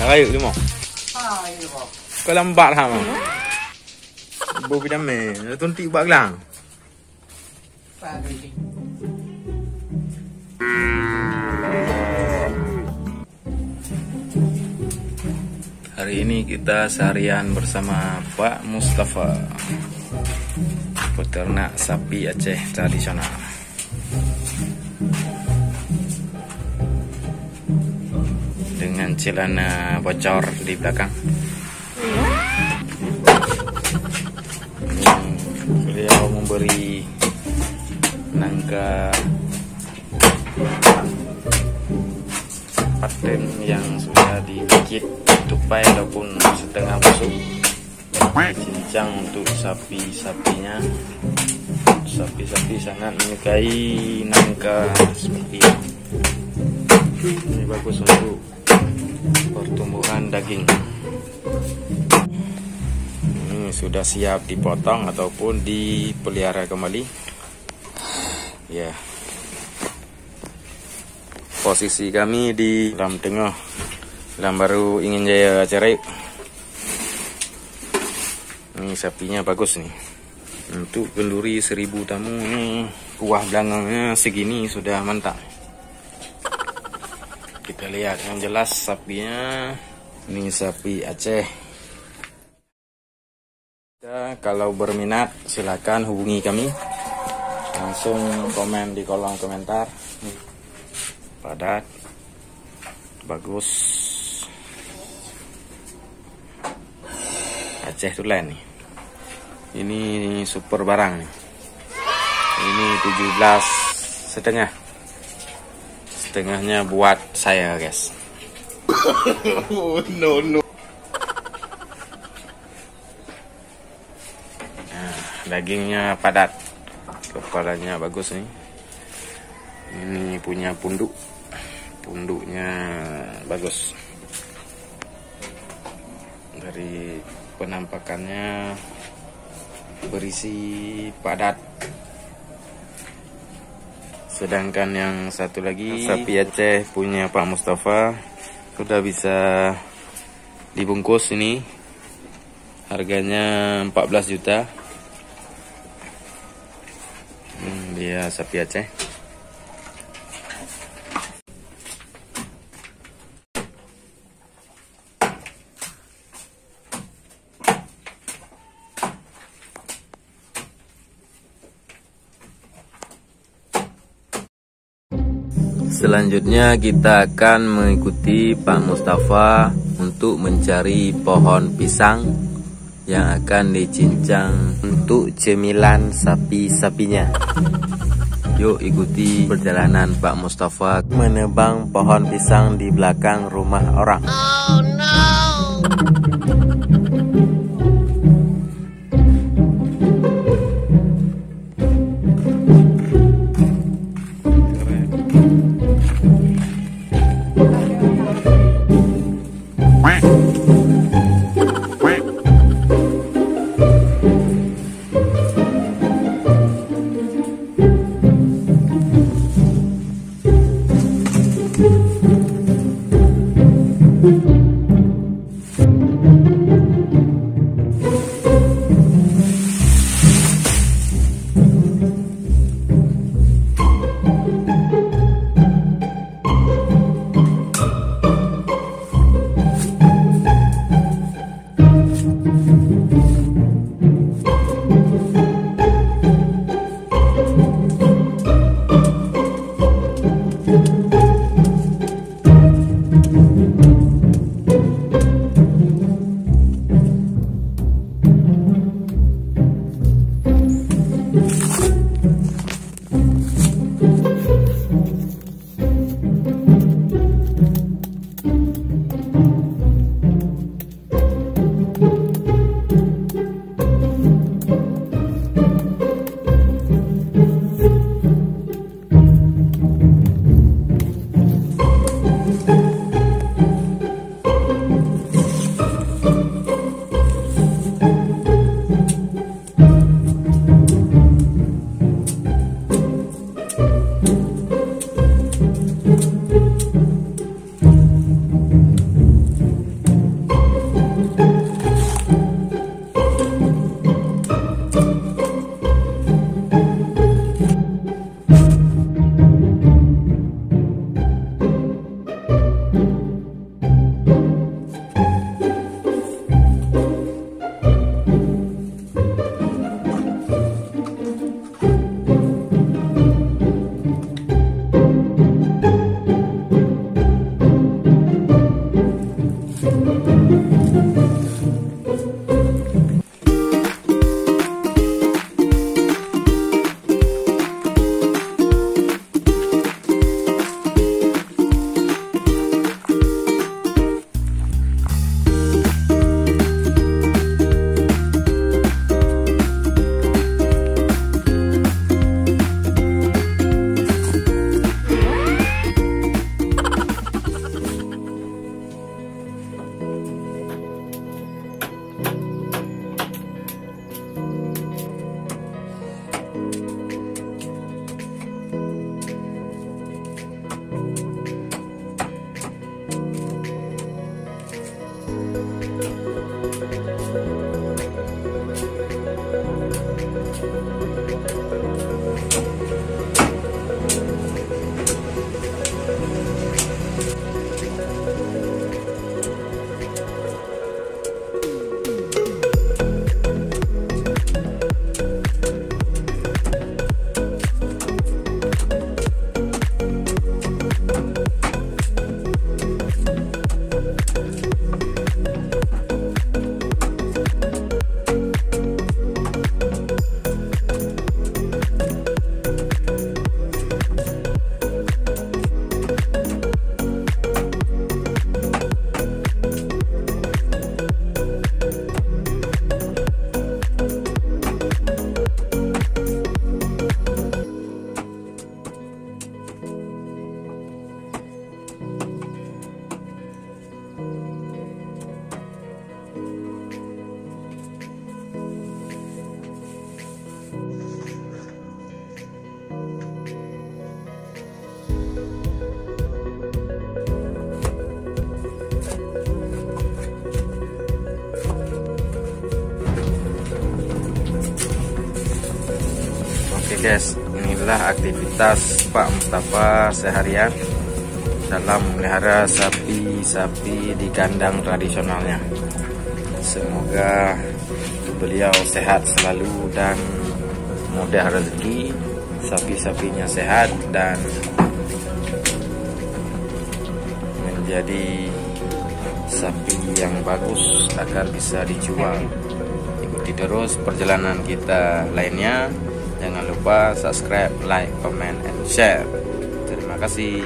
kayu ni mo. Kau lambat ha mo. Bo pidam me, tunti bak lang. Hari ini kita seharian bersama Pak Mustafa, peternak sapi Aceh tradisional. Dengan celana bocor di belakang. Beliau memberi nangka paten yang sudah dikit tupai ataupun setengah busuk, cincang untuk sapi-sapinya. Sapi-sapi sangat menyukai nangka seperti ini. Ini bagus untuk pertumbuhan daging. Ini sudah siap dipotong ataupun dipelihara kembali. Ya. Posisi kami di dalam tengah dalam baru ingin jaya cerai. Ini sapinya bagus nih. Untuk kenduri 1000 tamu ini kuah belakangnya segini sudah mantap. Kita lihat yang jelas sapinya. Ini sapi Aceh. Kalau berminat silakan hubungi kami. Langsung komen di kolom komentar. Padat, bagus, Aceh Tulen nih. Ini super barang nih. Ini 17,5. Setengahnya buat saya guys. No. Nah, dagingnya padat, kepalanya bagus nih. Ini punya punduknya bagus. Dari penampakannya berisi padat. Sedangkan yang satu lagi sapi Aceh punya Pak Mustafa sudah bisa dibungkus ini. Harganya 14 juta. Dia sapi Aceh. Selanjutnya kita akan mengikuti Pak Mustafa untuk mencari pohon pisang yang akan dicincang untuk cemilan sapi-sapinya. Yuk ikuti perjalanan Pak Mustafa menebang pohon pisang di belakang rumah orang. Oh no! Oke guys, inilah aktivitas Pak Mustafa seharian dalam memelihara sapi-sapi di kandang tradisionalnya. Semoga beliau sehat selalu dan mudah rezeki, sapi-sapinya sehat dan menjadi sapi yang bagus agar bisa dijual. Ikuti terus perjalanan kita lainnya. Jangan lupa subscribe, like, comment, and share. Terima kasih.